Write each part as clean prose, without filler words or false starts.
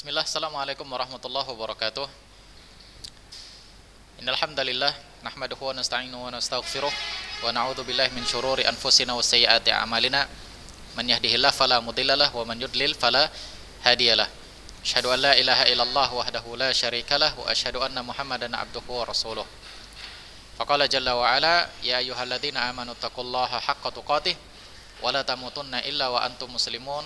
Bismillah, Assalamualaikum warahmatullahi wabarakatuh. Innal hamdalillah nahmaduhu wa nasta'inuhu wa nastaghfiruh wa na'udzu billahi min syururi anfusina wa sayyiati a'malina. Man yahdihillahu fala mudhillalah wa man yudlil fala hadiyalah. Asyhadu an la ilaha illallah wahdahu la syarikalah wa asyhadu anna Muhammadan abduhu wa rasuluh. Faqala jalla wa ala ya ayyuhalladzina amanu taqullaha haqqa tuqatih wa la tamutunna illa wa antum muslimun.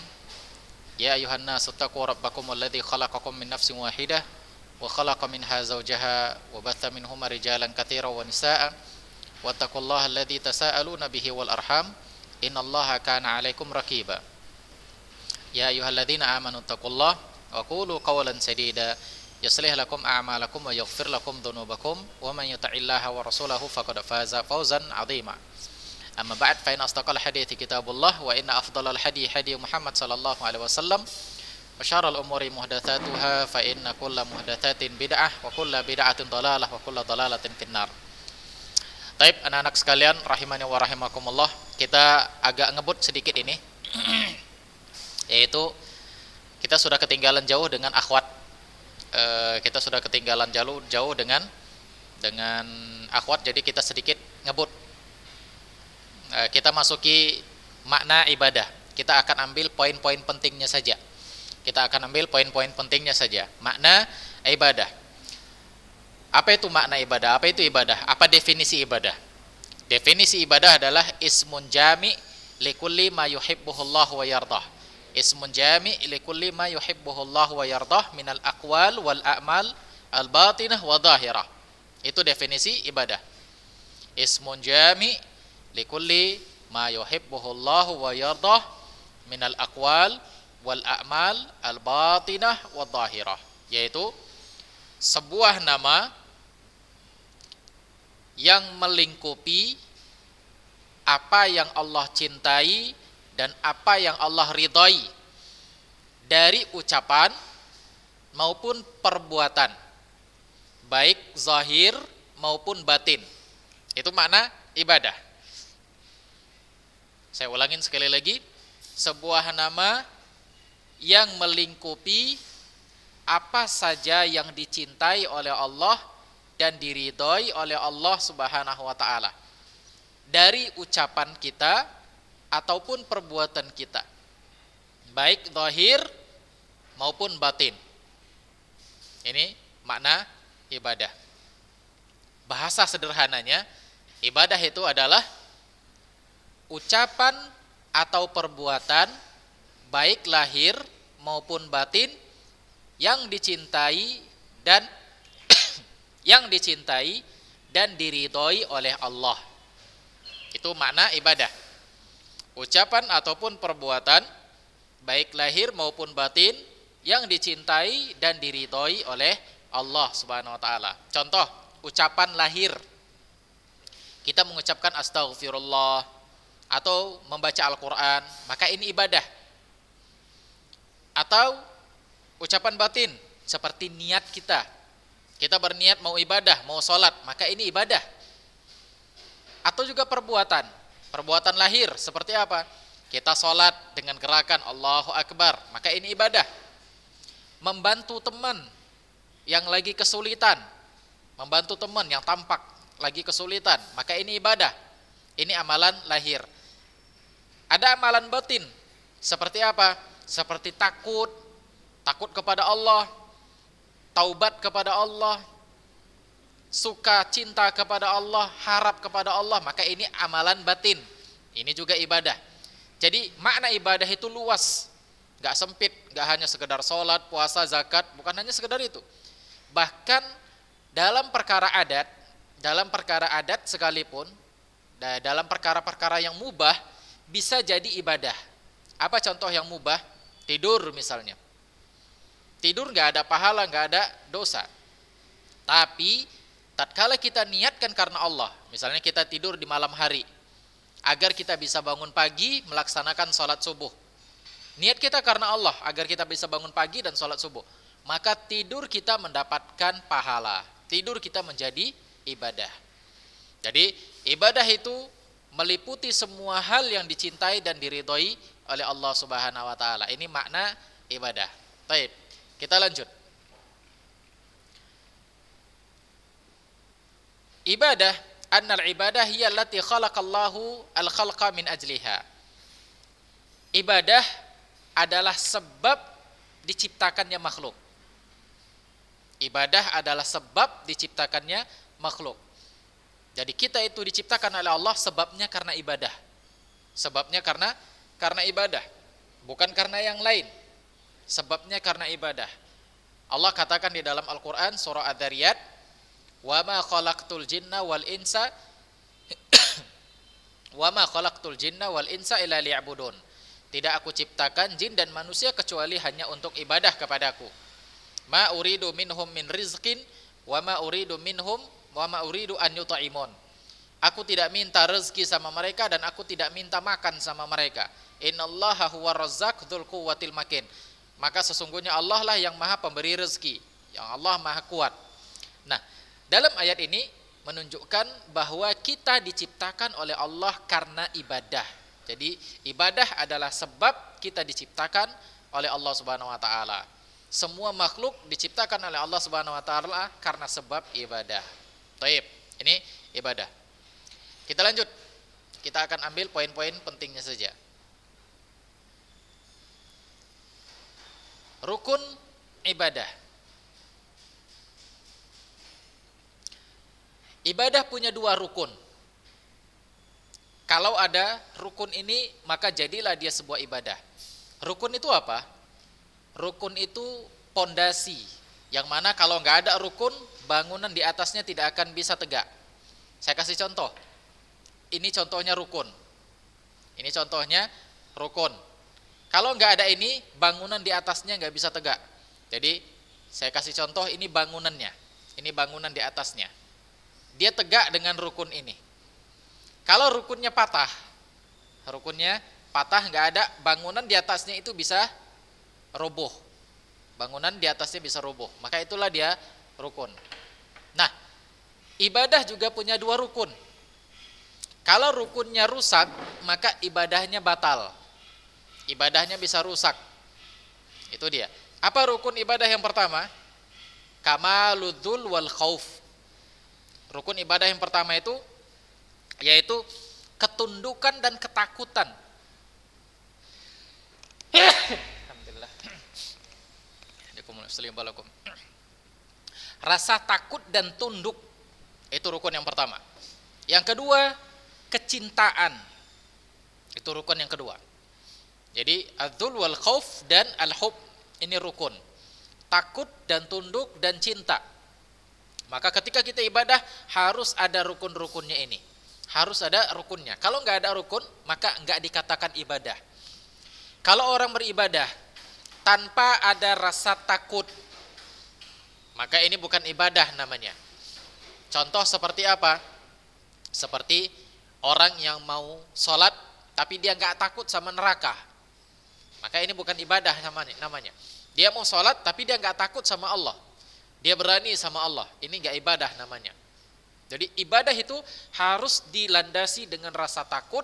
Ya ayuhan nasu taqu rabbakum alladzi khalaqakum min nafsin wahidah wa khalaqa minha zawjaha wa batha minhuma rijalan katsiran wa nisaa'a wattaqullaha alladzi tasaaluna bihi wal arham innallaha kana 'alaikum raqiba. Ya ayyuhalladzina amanu taqullaha wa qulu qawlan sadida yuslih lakum a'malakum wa yaghfir lakum dhunubakum wa man yuti'illaha wa rasulahu faqad faza fawzan 'azima. Amma ba'd fa inna asdaqal hadithi kitabullah wa inna afdalal hadi hadi Muhammad sallallahu alaihi wasallam wa syarrul umuri muhdatsatuha fa inna kulla muhdatsatin bid'ah wa kulla bid'atin dhalalah wa kulla dhalalatin finnar. Baik, anak-anak sekalian rahimani wa rahimakumullah, kita agak ngebut sedikit ini yaitu kita sudah ketinggalan jauh dengan akhwat. Kita sudah ketinggalan jauh dengan akhwat, jadi kita sedikit ngebut. Kita masuki makna ibadah. Kita akan ambil poin-poin pentingnya saja. Makna ibadah. Apa itu makna ibadah? Apa itu ibadah? Apa definisi ibadah? Definisi ibadah adalah ismun jami' likulli ma yuhibbuhullahu wa yardah. Ismun jami' likulli ma yuhibbuhullahu wa yardah minal aqwal wal a'mal al batinah wa dhahirah. Itu definisi ibadah. Ismun jami' likulli ma yuhibbuhullahu wa yardah minal aqwal wal a'mal al batinah wa dhahirah, yaitu sebuah nama yang melingkupi apa yang Allah cintai dan apa yang Allah ridhai dari ucapan maupun perbuatan, baik zahir maupun batin. Itu makna ibadah. Saya ulangin sekali lagi, sebuah nama yang melingkupi apa saja yang dicintai oleh Allah dan diridhoi oleh Allah Subhanahu wa taala dari ucapan kita ataupun perbuatan kita, baik zahir maupun batin. Ini makna ibadah. Bahasa sederhananya, ibadah itu adalah ucapan atau perbuatan baik lahir maupun batin yang dicintai dan diridhoi oleh Allah. Itu makna ibadah. Ucapan ataupun perbuatan baik lahir maupun batin yang dicintai dan diridhoi oleh Allah Subhanahu wa taala. Contoh, ucapan lahir. Kita mengucapkan astaghfirullah atau membaca Al-Quran, maka ini ibadah. Atau ucapan batin, seperti niat kita. Kita berniat mau ibadah, mau sholat, maka ini ibadah. Atau juga perbuatan lahir, seperti apa? Kita sholat dengan gerakan Allahu Akbar, maka ini ibadah. Membantu teman yang lagi kesulitan, membantu teman yang tampak lagi kesulitan, maka ini ibadah. Ini amalan lahir. Ada amalan batin, seperti apa? Seperti takut kepada Allah, taubat kepada Allah, suka cinta kepada Allah, harap kepada Allah, maka ini amalan batin. Ini juga ibadah. Jadi makna ibadah itu luas, gak sempit, gak hanya sekedar sholat, puasa, zakat, bukan hanya sekedar itu. Bahkan dalam perkara adat sekalipun, dalam perkara-perkara yang mubah bisa jadi ibadah. Apa contoh yang mubah? Tidur misalnya. Tidur gak ada pahala, gak ada dosa. Tapi tatkala kita niatkan karena Allah, misalnya kita tidur di malam hari agar kita bisa bangun pagi melaksanakan sholat subuh. Niat kita karena Allah agar kita bisa bangun pagi dan sholat subuh, maka tidur kita mendapatkan pahala. Tidur kita menjadi ibadah. Jadi ibadah itu meliputi semua hal yang dicintai dan diridhoi oleh Allah Subhanahu wa taala. Ini makna ibadah. Baik. Kita lanjut. Ibadah, annal ibadah hiya allati khalaqallahu al-khalqa min ajliha. Ibadah adalah sebab diciptakannya makhluk. Ibadah adalah sebab diciptakannya makhluk. Jadi kita itu diciptakan oleh Allah sebabnya karena ibadah. Sebabnya karena ibadah, bukan karena yang lain. Sebabnya karena ibadah. Allah katakan di dalam Al-Qur'an surah Adz-Dzariyat, "Wa ma khalaqtul jinna wal insa wa ma khalaqtul jinna wal insa illa liya'budun." Tidak aku ciptakan jin dan manusia kecuali hanya untuk ibadah kepadaku. Ma uridu minhum min rizqin wa ma uridu minhum wa ma uridu an yut'imun. Aku tidak minta rezeki sama mereka dan aku tidak minta makan sama mereka. Innallaha huwa razzaq dzul quwwatil matin. Maka sesungguhnya Allah lah yang maha pemberi rezeki, yang Allah maha kuat. Nah, dalam ayat ini menunjukkan bahwa kita diciptakan oleh Allah karena ibadah. Jadi ibadah adalah sebab kita diciptakan oleh Allah Subhanahu wa taala. Semua makhluk diciptakan oleh Allah Subhanahu wa taala karena sebab ibadah. Baik, ini ibadah. Kita lanjut. Kita akan ambil poin-poin pentingnya saja. Rukun ibadah. Ibadah punya dua rukun. Kalau ada rukun ini, maka jadilah dia sebuah ibadah. Rukun itu apa? Rukun itu pondasi, yang mana kalau nggak ada rukun, bangunan di atasnya tidak akan bisa tegak. Saya kasih contoh. Ini contohnya rukun. Ini contohnya rukun. Kalau nggak ada ini, bangunan di atasnya nggak bisa tegak. Jadi saya kasih contoh, ini bangunannya. Ini bangunan di atasnya. Dia tegak dengan rukun ini. Kalau rukunnya patah, nggak ada, bangunan di atasnya itu bisa roboh. Bangunan di atasnya bisa roboh. Maka itulah dia rukun. Nah, ibadah juga punya dua rukun. Kalau rukunnya rusak, maka ibadahnya batal. Ibadahnya bisa rusak. Itu dia. Apa rukun ibadah yang pertama? Kamaludzul wal khauf. Rukun ibadah yang pertama itu yaitu ketundukan dan ketakutan. Alhamdulillah. Rasa takut dan tunduk, itu rukun yang pertama. Yang kedua, kecintaan. Itu rukun yang kedua. Jadi adzul wal khauf dan al-hub, ini rukun. Takut dan tunduk dan cinta. Maka ketika kita ibadah harus ada rukun-rukunnya ini. Harus ada rukunnya. Kalau nggak ada rukun, maka nggak dikatakan ibadah. Kalau orang beribadah tanpa ada rasa takut, maka ini bukan ibadah namanya. Contoh seperti apa? Seperti orang yang mau sholat tapi dia nggak takut sama neraka, maka ini bukan ibadah namanya. Dia mau sholat tapi dia nggak takut sama Allah, dia berani sama Allah, ini nggak ibadah namanya. Jadi ibadah itu harus dilandasi dengan rasa takut,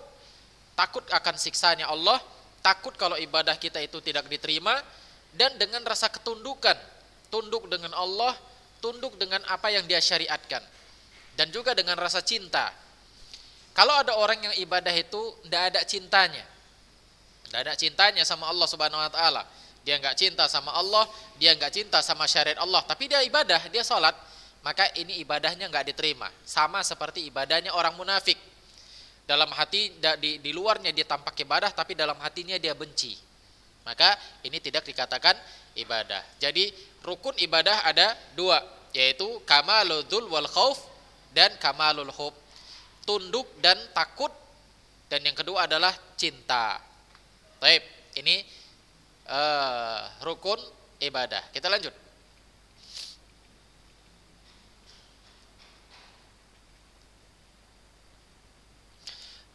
takut akan siksanya Allah, takut kalau ibadah kita itu tidak diterima, dan dengan rasa ketundukan, tunduk dengan Allah, tunduk dengan apa yang dia syariatkan, dan juga dengan rasa cinta. Kalau ada orang yang ibadah itu tidak ada cintanya sama Allah Subhanahu wa taala, dia nggak cinta sama Allah, dia nggak cinta sama syariat Allah, tapi dia ibadah, dia sholat, maka ini ibadahnya nggak diterima. Sama seperti ibadahnya orang munafik. Dalam hati, di luarnya dia tampak ibadah, tapi dalam hatinya dia benci. Maka ini tidak dikatakan ibadah. Jadi rukun ibadah ada dua, yaitu kamalul wal khauf dan kamalul hub. Tunduk dan takut, dan yang kedua adalah cinta. Baik, ini rukun ibadah. Kita lanjut.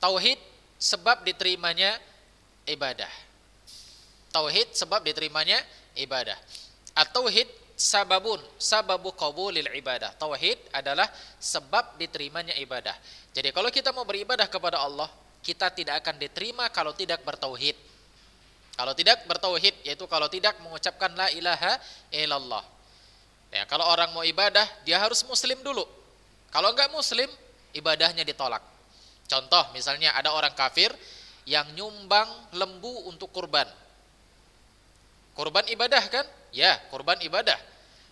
Tauhid sebab diterimanya ibadah. Tauhid sebab diterimanya ibadah. At-tauhid sababu qabulil ibadah. Tauhid adalah sebab diterimanya ibadah. Jadi kalau kita mau beribadah kepada Allah, kita tidak akan diterima kalau tidak bertauhid. Kalau tidak bertauhid, yaitu kalau tidak mengucapkan la ilaha illallah. Ya, kalau orang mau ibadah, dia harus muslim dulu. Kalau enggak muslim, ibadahnya ditolak. Contoh, misalnya ada orang kafir yang nyumbang lembu untuk kurban. Kurban ibadah kan? Ya, kurban ibadah.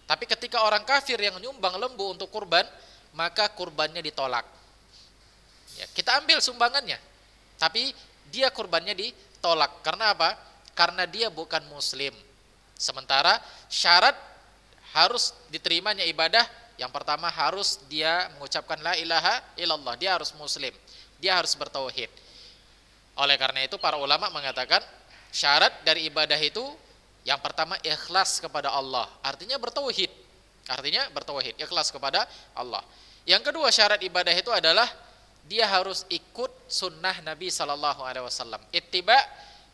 Tapi ketika orang kafir yang nyumbang lembu untuk kurban, maka kurbannya ditolak. Ya, kita ambil sumbangannya, tapi dia kurbannya ditolak. Karena apa? Karena dia bukan muslim. Sementara syarat harus diterimanya ibadah, yang pertama harus dia mengucapkan la ilaha illallah, dia harus muslim, dia harus bertauhid. Oleh karena itu para ulama mengatakan syarat dari ibadah itu yang pertama ikhlas kepada Allah, artinya bertauhid. Artinya bertauhid, ikhlas kepada Allah. Yang kedua syarat ibadah itu adalah dia harus ikut sunnah Nabi sallallahu alaihi wasallam. Ittiba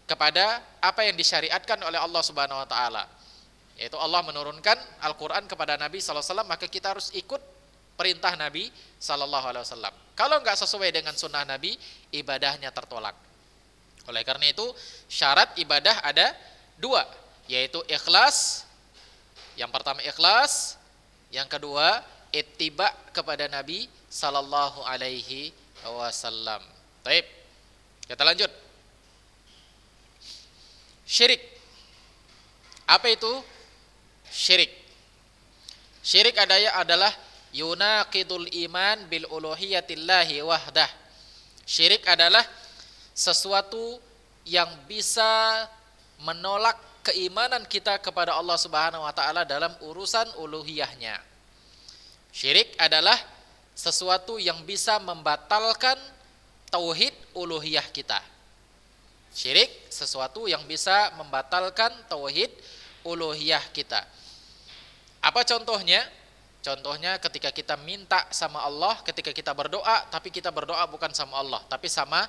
kepada apa yang disyariatkan oleh Allah Subhanahu wa taala. Yaitu Allah menurunkan Al-Qur'an kepada Nabi sallallahu alaihi wasallam, maka kita harus ikut perintah Nabi sallallahu alaihi wasallam. Kalau enggak sesuai dengan sunnah Nabi, ibadahnya tertolak. Oleh karena itu, syarat ibadah ada dua, yaitu ikhlas. Yang pertama ikhlas, yang kedua ittiba kepada Nabi sallallahu alaihi wasallam. Baik. Kita lanjut. Syirik. Apa itu syirik? Syirik adalah yunaqidul iman bil uluhiyatillahi wahdah. Syirik adalah sesuatu yang bisa menolak keimanan kita kepada Allah Subhanahu wa taala dalam urusan uluhiyahnya. Syirik adalah sesuatu yang bisa membatalkan tauhid uluhiyah kita. Syirik sesuatu yang bisa membatalkan tauhid uluhiyah kita. Apa contohnya? Contohnya ketika kita minta sama Allah, ketika kita berdoa, tapi kita berdoa bukan sama Allah, tapi sama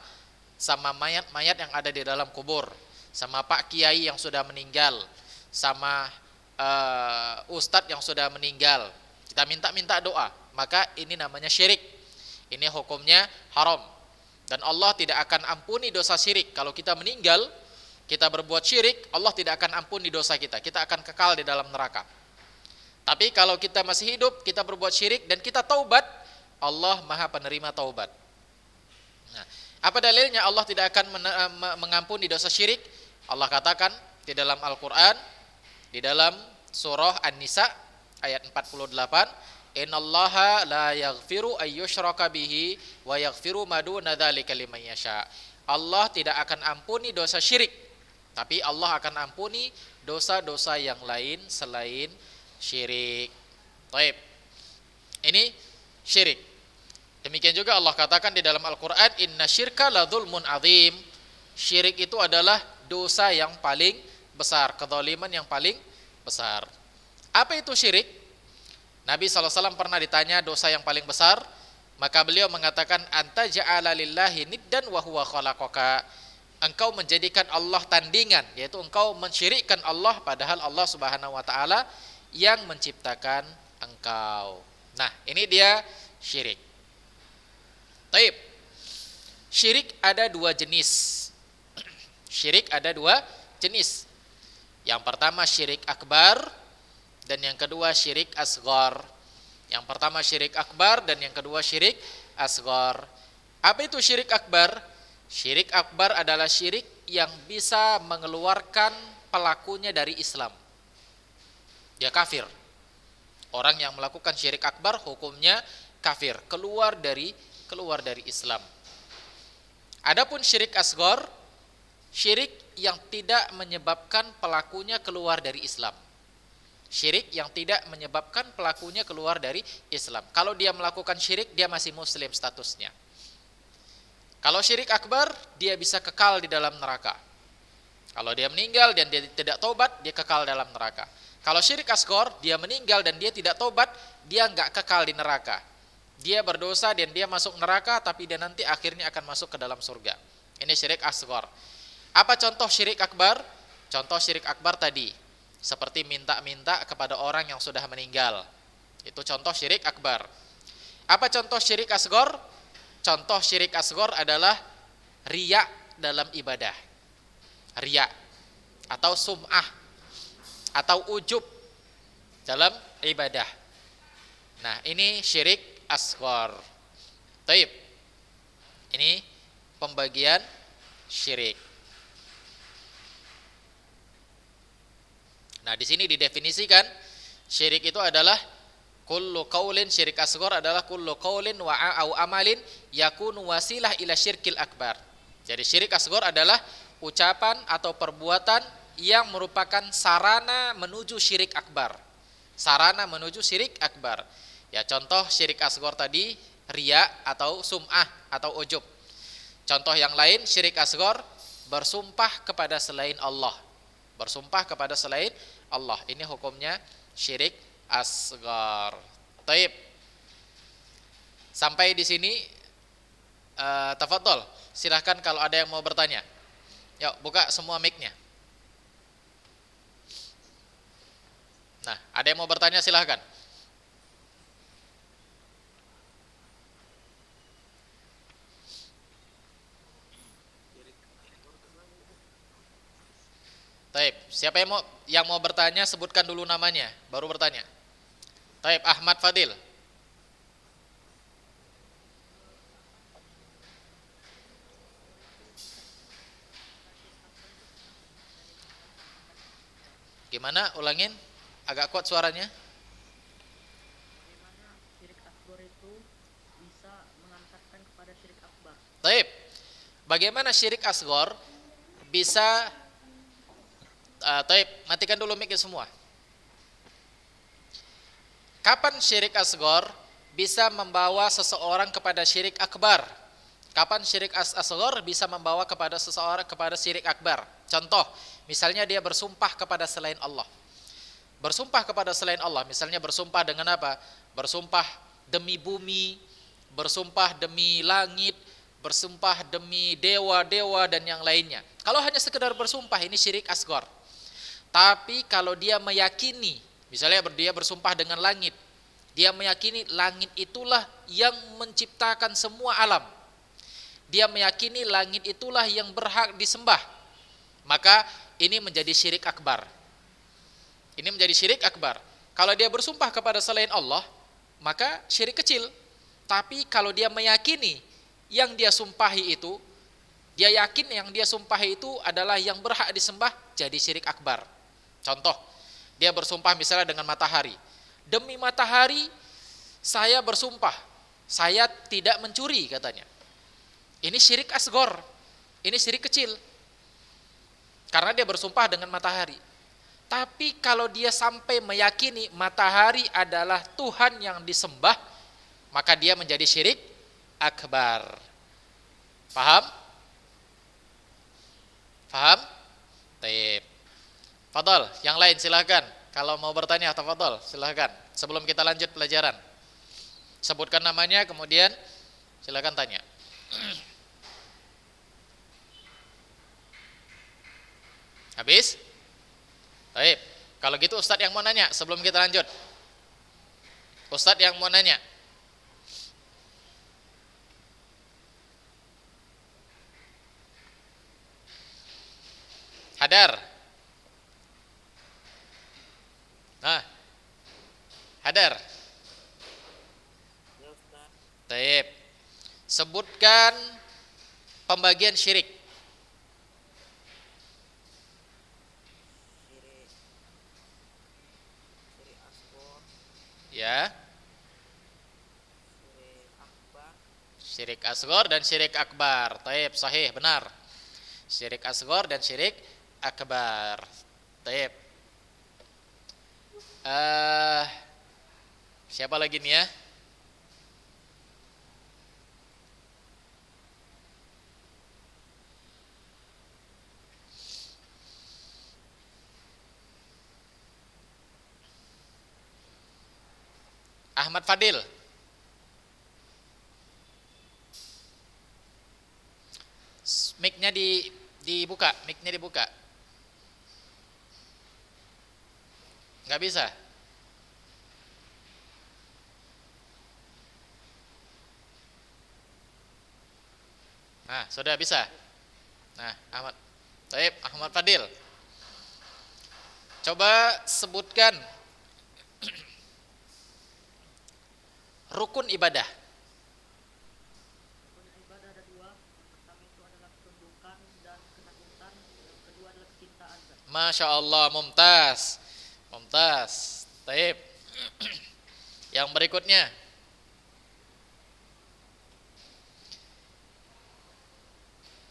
mayat-mayat yang ada di dalam kubur, sama Pak Kiai yang sudah meninggal, sama ustadz yang sudah meninggal. Kita minta doa, maka ini namanya syirik. Ini hukumnya haram. Dan Allah tidak akan ampuni dosa syirik. Kalau kita meninggal, kita berbuat syirik, Allah tidak akan ampuni dosa kita. Kita akan kekal di dalam neraka. Tapi kalau kita masih hidup, kita berbuat syirik dan kita taubat, Allah Maha penerima taubat. Nah, apa dalilnya Allah tidak akan mengampuni dosa syirik? Allah katakan di dalam Al-Quran, di dalam surah An-Nisa ayat 48, innallaha la yaghfiru ayyushraka bihi wa yaghfiru ma duna dzalika liman yasha. Allah tidak akan ampuni dosa syirik, tapi Allah akan ampuni dosa-dosa yang lain selain syirik. Baik. Ini syirik. Demikian juga Allah katakan di dalam Al-Qur'an, inna syirka la dzulmun adzim. Syirik itu adalah dosa yang paling besar, kezaliman yang paling besar. Apa itu syirik? Nabi SAW pernah ditanya dosa yang paling besar, maka beliau mengatakan anta ja'ala lillahi niddan wa huwa khalaqaka. Engkau menjadikan Allah tandingan, yaitu engkau mensyirikkan Allah padahal Allah Subhanahu wa taala yang menciptakan engkau. Nah, ini dia syirik. Taib. Syirik ada dua jenis. Syirik ada dua jenis. Yang pertama syirik akbar, dan yang kedua syirik asghar. Yang pertama syirik akbar dan yang kedua syirik asghar. Apa itu syirik akbar? Syirik akbar adalah syirik yang bisa mengeluarkan pelakunya dari Islam. Dia kafir. Orang yang melakukan syirik akbar hukumnya kafir, keluar dari Islam. Adapun syirik asghar, syirik yang tidak menyebabkan pelakunya keluar dari Islam. Syirik yang tidak menyebabkan pelakunya keluar dari Islam. Kalau dia melakukan syirik, dia masih muslim statusnya. Kalau syirik akbar, dia bisa kekal di dalam neraka. Kalau dia meninggal dan dia tidak tobat, dia kekal dalam neraka. Kalau syirik asghar, dia meninggal dan dia tidak tobat, dia enggak kekal di neraka. Dia berdosa dan dia masuk neraka, tapi dia nanti akhirnya akan masuk ke dalam surga. Ini syirik asghar. Apa contoh syirik akbar? Contoh syirik akbar tadi, seperti minta-minta kepada orang yang sudah meninggal. Itu contoh syirik akbar. Apa contoh syirik asghar? Contoh syirik asghar adalah riya dalam ibadah. Riya. atau sum'ah atau ujub dalam ibadah. Nah, ini syirik asghar. Taib. Ini pembagian syirik. Nah, di sini didefinisikan syirik itu adalah kullu qaulin, syirik asghar adalah kullu qaulin wa au amalin yakunu wasilah ila syirkil akbar. Jadi syirik asghar adalah ucapan atau perbuatan yang merupakan sarana menuju syirik akbar. Sarana menuju syirik akbar. Ya, contoh syirik asghar tadi riya atau sum'ah atau ujub. Contoh yang lain syirik asghar bersumpah kepada selain Allah. Bersumpah kepada selain Allah. Ini hukumnya syirik asghar. Taib. Sampai di sini tafadhol. Silahkan kalau ada yang mau bertanya. Yuk, buka semua mic-nya. Nah, ada yang mau bertanya silahkan. Taib, siapa yang mau bertanya sebutkan dulu namanya, baru bertanya. Taib, Ahmad Fadil. Gimana? Ulangin, agak kuat suaranya. Bagaimana syirik asghar itu bisa mengantarkan kepada syirik akbar? Taib, bagaimana syirik asghar bisa Taib, matikan dulu mic semua. Kapan syirik asghar bisa membawa seseorang kepada syirik akbar? Kapan syirik asghar bisa membawa kepada seseorang kepada syirik akbar? Contoh, misalnya dia bersumpah kepada selain Allah. Bersumpah kepada selain Allah, misalnya bersumpah dengan apa? Bersumpah demi bumi, bersumpah demi langit, bersumpah demi dewa-dewa dan yang lainnya. Kalau hanya sekedar bersumpah, ini syirik asghar. Tapi kalau dia meyakini, misalnya dia bersumpah dengan langit, dia meyakini langit itulah yang menciptakan semua alam. Dia meyakini langit itulah yang berhak disembah. Maka ini menjadi syirik akbar. Ini menjadi syirik akbar. Kalau dia bersumpah kepada selain Allah, maka syirik kecil. Tapi kalau dia meyakini yang dia sumpahi itu, dia yakin yang dia sumpahi itu adalah yang berhak disembah, jadi syirik akbar. Contoh, dia bersumpah misalnya dengan matahari. Demi matahari, saya bersumpah, saya tidak mencuri katanya. Ini syirik asghar, ini syirik kecil. Karena dia bersumpah dengan matahari. Tapi kalau dia sampai meyakini matahari adalah Tuhan yang disembah, maka dia menjadi syirik akbar. Paham? Paham? Taib. Fadal, yang lain silahkan. Kalau mau bertanya, tafadhol, silahkan. Sebelum kita lanjut pelajaran, sebutkan namanya, kemudian silahkan tanya. Habis? Baik. Kalau gitu Ustadz yang mau nanya sebelum kita lanjut. Ustadz yang mau nanya. Hadar. Nah. Hadar. Baik. Sebutkan pembagian syirik. Ya. Syirik asghar dan syirik akbar. Taib, sahih, benar. Syirik asghar dan syirik akbar. Taib. Siapa lagi nih ya? Ahmad Fadil. Mic-nya dibuka, mic-nya dibuka. Nggak bisa. Nah, sudah bisa. Nah, Ahmad. Baik, Ahmad Fadil. Coba sebutkan rukun ibadah. Rukun ibadah ada dua. Yang pertama itu adalah ketundukan dan ketakutan. Yang kedua adalah kecintaan. Masya Allah, mumtaz. Mumtaz. Taib. Yang berikutnya.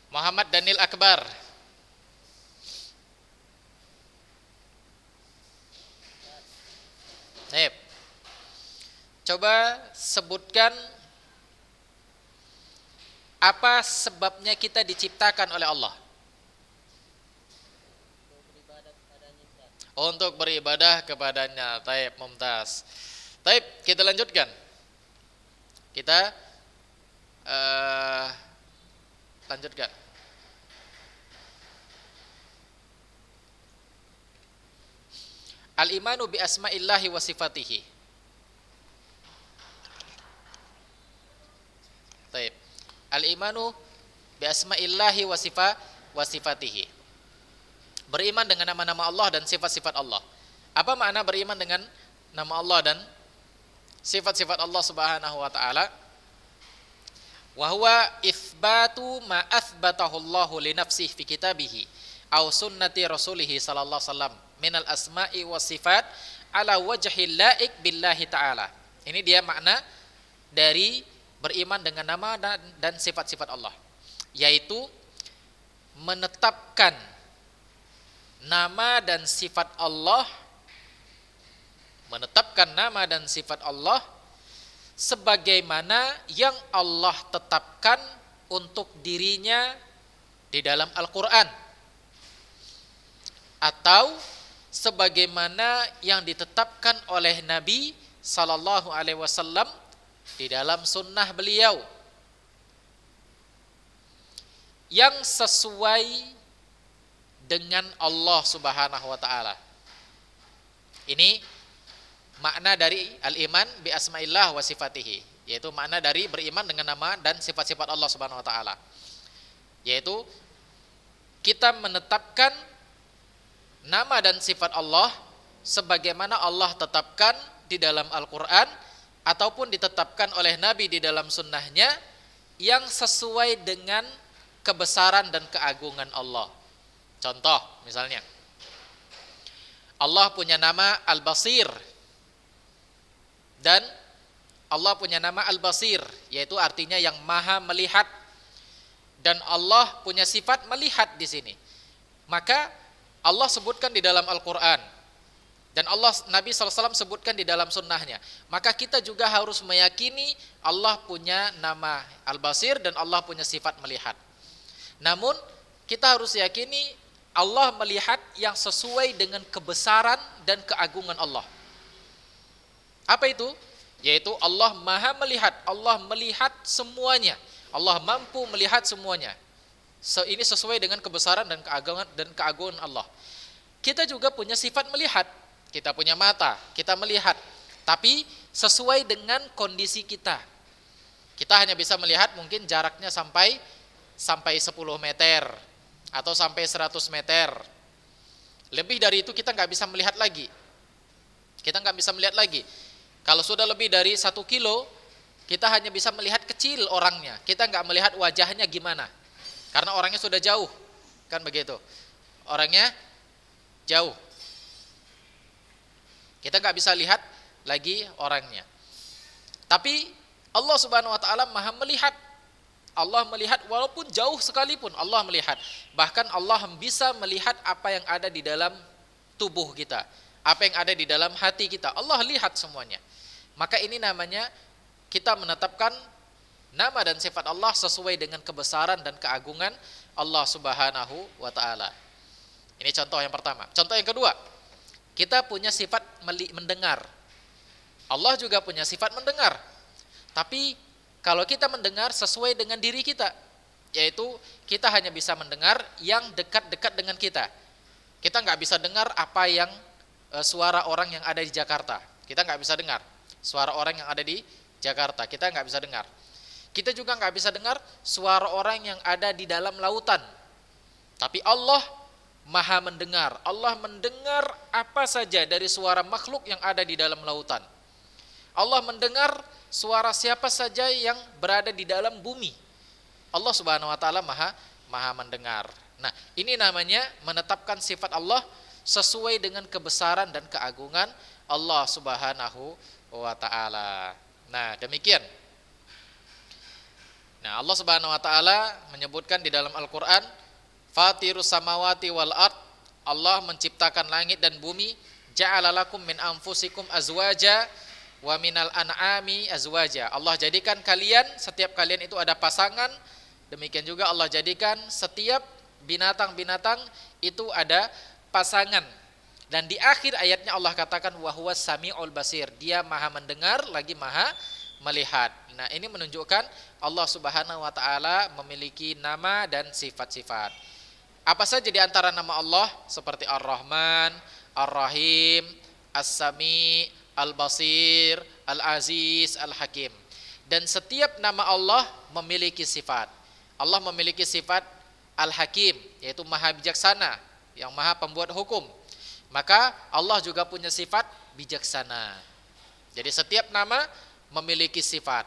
Muhammad Daniel Akbar. Taib. Coba sebutkan apa sebabnya kita diciptakan oleh Allah. Untuk beribadah kepadanya. Taib, mumtaz. Taib, kita lanjutkan. Kita lanjutkan. Al-imanu bi asma'illahi wa sifatihi. Taib. Al-imanu bi asma'illahi wa sifatihi. Beriman dengan nama-nama Allah dan sifat-sifat Allah. Apa makna beriman dengan nama Allah dan sifat-sifat Allah Subhanahu wa taala? Wa huwa itsbatu ma atsbatahu Allah li nafsihi fi kitabihi aw sunnati rasulih sallallahu alaihi wasallam minal asma'i was sifat ala wajhil laik billahi taala. Ini dia makna dari beriman dengan nama dan sifat-sifat Allah, yaitu menetapkan nama dan sifat Allah, menetapkan nama dan sifat Allah sebagaimana yang Allah tetapkan untuk dirinya di dalam Al-Quran, atau sebagaimana yang ditetapkan oleh Nabi Sallallahu Alaihi Wasallam di dalam sunnah beliau, yang sesuai dengan Allah Subhanahu wa taala. Ini makna dari al-iman bi asmaillah wa sifatihi, yaitu makna dari beriman dengan nama dan sifat-sifat Allah Subhanahu wa taala, yaitu kita menetapkan nama dan sifat Allah sebagaimana Allah tetapkan di dalam Al-Quran ataupun ditetapkan oleh Nabi di dalam sunnahnya, yang sesuai dengan kebesaran dan keagungan Allah. Contoh misalnya, Allah punya nama Al-Basir dan Allah punya nama Al-Basir, yaitu artinya yang maha melihat, dan Allah punya sifat melihat di sini. Maka Allah sebutkan di dalam Al-Quran dan Nabi SAW sebutkan di dalam sunnahnya. Maka kita juga harus meyakini Allah punya nama Al-Basir dan Allah punya sifat melihat. Namun kita harus yakini Allah melihat yang sesuai dengan kebesaran dan keagungan Allah. Apa itu? Yaitu Allah maha melihat, Allah melihat semuanya, Allah mampu melihat semuanya. Ini sesuai dengan kebesaran dan keagungan Allah. Kita juga punya sifat melihat, kita punya mata, kita melihat, tapi sesuai dengan kondisi kita. Kita hanya bisa melihat mungkin jaraknya sampai 10 meter atau sampai 100 meter. Lebih dari itu kita nggak bisa melihat lagi. Kita nggak bisa melihat lagi. Kalau sudah lebih dari 1 kilo, kita hanya bisa melihat kecil orangnya. Kita nggak melihat wajahnya gimana, karena orangnya sudah jauh, kan begitu. Orangnya jauh. Kita nggak bisa lihat lagi orangnya. Tapi Allah Subhanahu wa taala maha melihat. Allah melihat walaupun jauh sekalipun, Allah melihat. Bahkan Allah bisa melihat apa yang ada di dalam tubuh kita, apa yang ada di dalam hati kita. Allah lihat semuanya. Maka ini namanya kita menetapkan nama dan sifat Allah sesuai dengan kebesaran dan keagungan Allah Subhanahu wa taala. Ini contoh yang pertama. Contoh yang kedua, kita punya sifat mendengar. Allah juga punya sifat mendengar. Tapi kalau kita mendengar sesuai dengan diri kita, yaitu kita hanya bisa mendengar yang dekat-dekat dengan kita. Kita nggak bisa dengar apa yang suara orang yang ada di Jakarta. Kita nggak bisa dengar suara orang yang ada di Jakarta. Kita nggak bisa dengar. Kita juga nggak bisa dengar suara orang yang ada di dalam lautan. Tapi Allah Maha mendengar. Allah mendengar apa saja dari suara makhluk yang ada di dalam lautan. Allah mendengar suara siapa saja yang berada di dalam bumi. Allah Subhanahu wa taala maha mendengar. Nah, ini namanya menetapkan sifat Allah sesuai dengan kebesaran dan keagungan Allah Subhanahu wa taala. Nah, demikian. Nah, Allah Subhanahu wa taala menyebutkan di dalam Al-Qur'an, Fatirus samawati wal ard, Allah menciptakan langit dan bumi, ja'ala lakum min anfusikum azwaja wa minal an'ami azwaja. Allah jadikan kalian, setiap kalian itu ada pasangan. Demikian juga Allah jadikan setiap binatang-binatang itu ada pasangan. Dan di akhir ayatnya Allah katakan wa huwas samiul basir, dia maha mendengar lagi maha melihat. Nah, ini menunjukkan Allah Subhanahu wa taala memiliki nama dan sifat-sifat. Apa saja di antara nama Allah? Seperti Ar-Rahman, Ar-Rahim, As-Sami, Al-Basir, Al-Aziz, Al-Hakim. Dan setiap nama Allah memiliki sifat. Allah memiliki sifat Al-Hakim, yaitu maha bijaksana, yang maha pembuat hukum. Maka Allah juga punya sifat bijaksana. Jadi setiap nama memiliki sifat.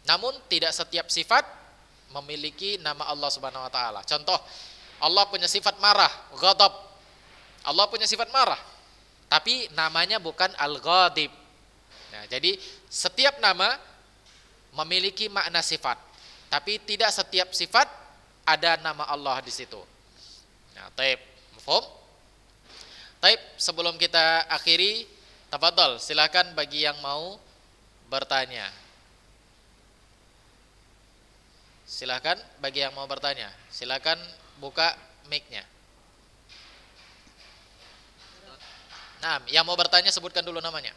Namun tidak setiap sifat memiliki nama Allah Subhanahu wa taala. Contoh, Allah punya sifat marah, ghadab. Allah punya sifat marah, tapi namanya bukan Al-Ghadib. Nah, jadi setiap nama memiliki makna sifat, tapi tidak setiap sifat ada nama Allah di situ. Nah, taib, mafhum? Taib, sebelum kita akhiri, tafadhol, silakan bagi yang mau bertanya. Silakan bagi yang mau bertanya. Silakan buka mic-nya. Nah, yang mau bertanya sebutkan dulu namanya.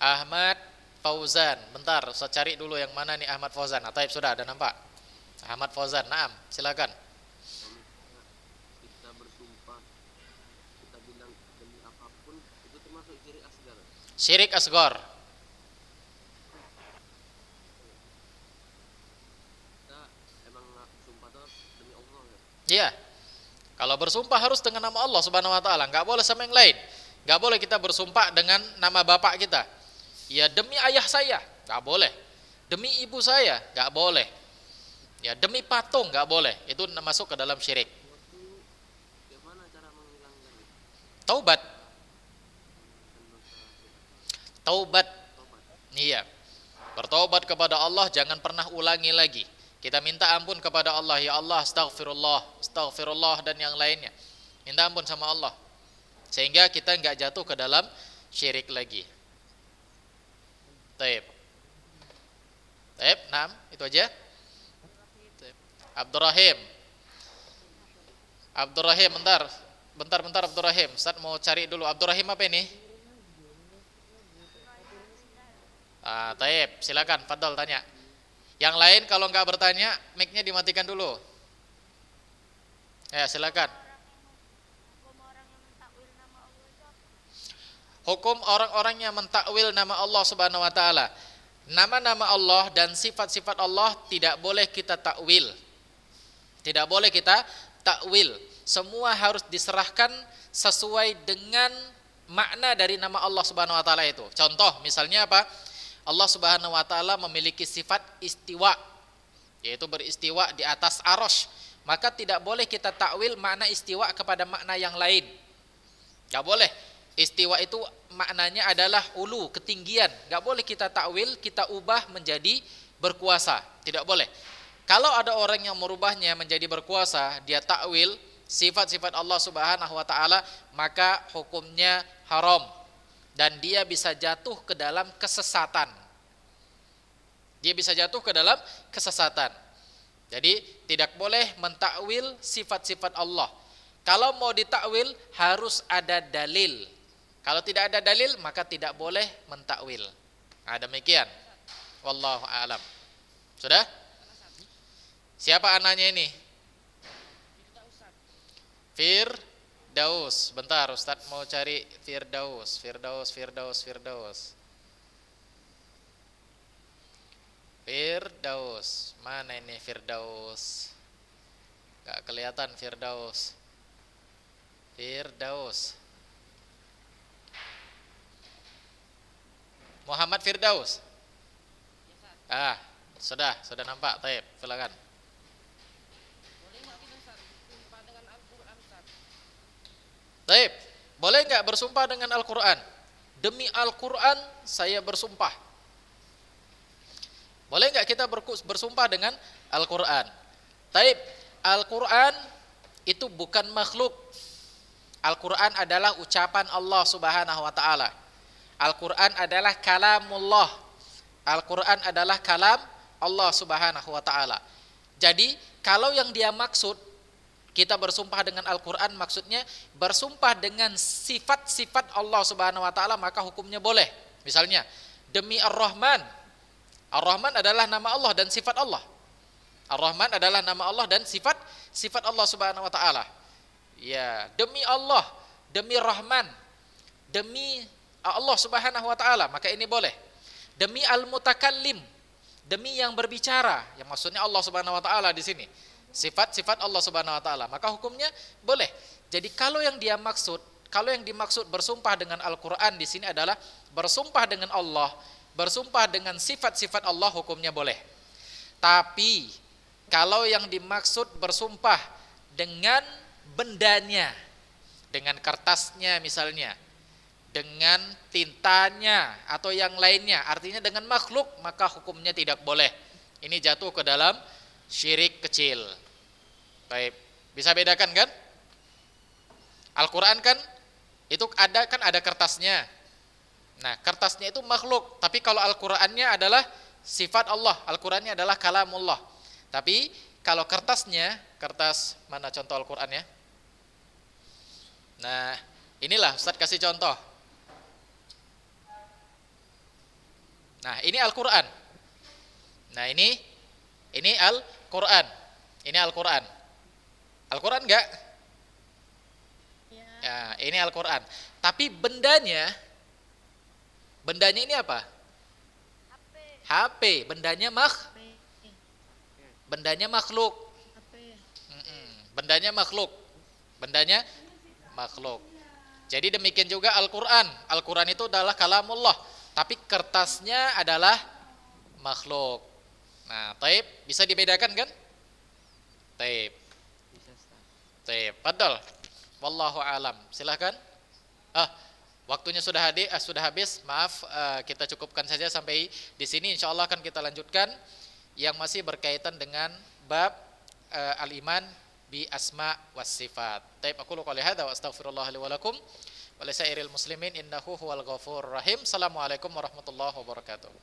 Ahmad Fauzan. Bentar, saya cari dulu yang mana nih Ahmad Fauzan. Nah, taib, sudah ada nampak. Ahmad Fauzan. Naam, silakan. Kita bersumpah, kita bilang demi apapun, itu termasuk syirik asgar. Syirik asgar. Kita emang sumpah tuh demi Allah ya. Iya. Kalau bersumpah harus dengan nama Allah Subhanahu wa taala, enggak boleh sama yang lain. Enggak boleh kita bersumpah dengan nama bapak kita. Ya demi ayah saya, enggak boleh. Demi ibu saya, enggak boleh. Ya demi patung, enggak boleh. Itu masuk ke dalam syirik. Waktu bagaimana cara menghilangkan itu? Taubat. Dan dosa Taubat. tobat. Iya. Bertobat kepada Allah, jangan pernah ulangi lagi. Kita minta ampun kepada Allah, ya Allah, astaghfirullah, astaghfirullah dan yang lainnya. Minta ampun sama Allah. Sehingga kita enggak jatuh ke dalam syirik lagi. Taib. Taib, naam, itu aja. Taib. Abdurrahim. Abdurrahim, bentar Abdurrahim. Ustaz mau cari dulu. Abdurrahim apa ini? Taib, silakan, fadhol tanya. Yang lain kalau enggak bertanya, mic-nya dimatikan dulu. Ya, silakan. Hukum orang-orang yang mentakwil nama Allah Subhanahu wa taala. Nama-nama Allah dan sifat-sifat Allah tidak boleh kita takwil. Tidak boleh kita takwil. Semua harus diserahkan sesuai dengan makna dari nama Allah Subhanahu wa taala itu. Contoh, misalnya apa? Allah Subhanahu wa taala memiliki sifat istiwa, yaitu beristiwa di atas arasy. Maka tidak boleh kita takwil makna istiwa kepada makna yang lain. Enggak boleh. Istiwa itu maknanya adalah ulu, ketinggian. Enggak boleh kita takwil, kita ubah menjadi berkuasa. Tidak boleh. Kalau ada orang yang merubahnya menjadi berkuasa, dia takwil sifat-sifat Allah Subhanahu wa taala, maka hukumnya haram dan dia bisa jatuh ke dalam kesesatan. Dia bisa jatuh ke dalam kesesatan. Jadi tidak boleh mentakwil sifat-sifat Allah. Kalau mau ditakwil harus ada dalil. Kalau tidak ada dalil maka tidak boleh mentakwil. Nah, demikian. Wallahu a'lam. Sudah? Siapa anaknya ini? Firdaus. Bentar, Ustaz mau cari Firdaus. Firdaus. Mana ini Firdaus? Gak kelihatan Firdaus. Firdaus. Muhammad Firdaus. Sudah nampak. Taib, silakan. Taib, boleh nggak bersumpah dengan Al-Quran? Demi Al-Quran saya bersumpah. Boleh nggak kita bersumpah dengan Al-Quran? Taib, Al-Quran itu bukan makhluk. Al-Quran adalah ucapan Allah Subhanahu wa ta'ala. Al-Quran adalah kalamullah. Al-Quran adalah kalam Allah Subhanahu wa ta'ala. Jadi kalau yang dia maksud kita bersumpah dengan Al-Quran, maksudnya bersumpah dengan sifat-sifat Allah Subhanahu wa ta'ala, maka hukumnya boleh. Misalnya demi Ar-Rahman. Ar-Rahman adalah nama Allah dan sifat Allah. Ar-Rahman adalah nama Allah dan sifat Allah Subhanahu wa ta'ala. Ya, demi Allah, demi Rahman, demi Allah Subhanahu wa ta'ala, maka ini boleh. Demi Al-Mutakallim, demi yang berbicara, yang maksudnya Allah Subhanahu wa ta'ala di sini. Sifat-sifat Allah Subhanahu wa ta'ala, maka hukumnya boleh. Jadi kalau yang dimaksud bersumpah dengan Al-Qur'an di sini adalah bersumpah dengan Allah, bersumpah dengan sifat-sifat Allah, hukumnya boleh. Tapi kalau yang dimaksud bersumpah dengan bendanya, dengan kertasnya misalnya, dengan tintanya atau yang lainnya, artinya dengan makhluk, maka hukumnya tidak boleh. Ini jatuh ke dalam syirik kecil. Baik, bisa bedakan kan? Al-Quran kan itu ada kertasnya. Nah, kertasnya itu makhluk, tapi kalau Al-Qurannya adalah sifat Allah, Al-Qurannya adalah kalamullah. Tapi kalau kertasnya, kertas mana contoh Al-Quran ya? Nah, inilah Ustaz kasih contoh. Nah, ini Al-Quran. Nah, ini Al-Quran. Ini Al-Quran. Al-Quran enggak? Ya, ini Al-Quran. Tapi bendanya ini apa? HP. Bendanya makhluk. Bendanya makhluk. Bendanya makhluk. Jadi demikian juga Al-Quran. Al-Quran itu adalah kalamullah, tapi kertasnya adalah makhluk. Nah, taib, bisa dibedakan kan? Taib. Taib, padahal wallahu alam. Silahkan. Waktunya sudah habis. Maaf, kita cukupkan saja sampai di sini. Insyaallah akan kita lanjutkan yang masih berkaitan dengan bab al-iman bi asma was sifat. Taib, aku qouli hadza wa astaghfirullah li wa lakum wa lisairil muslimin innahu huwal ghafurur rahim. Assalamualaikum warahmatullahi wabarakatuh.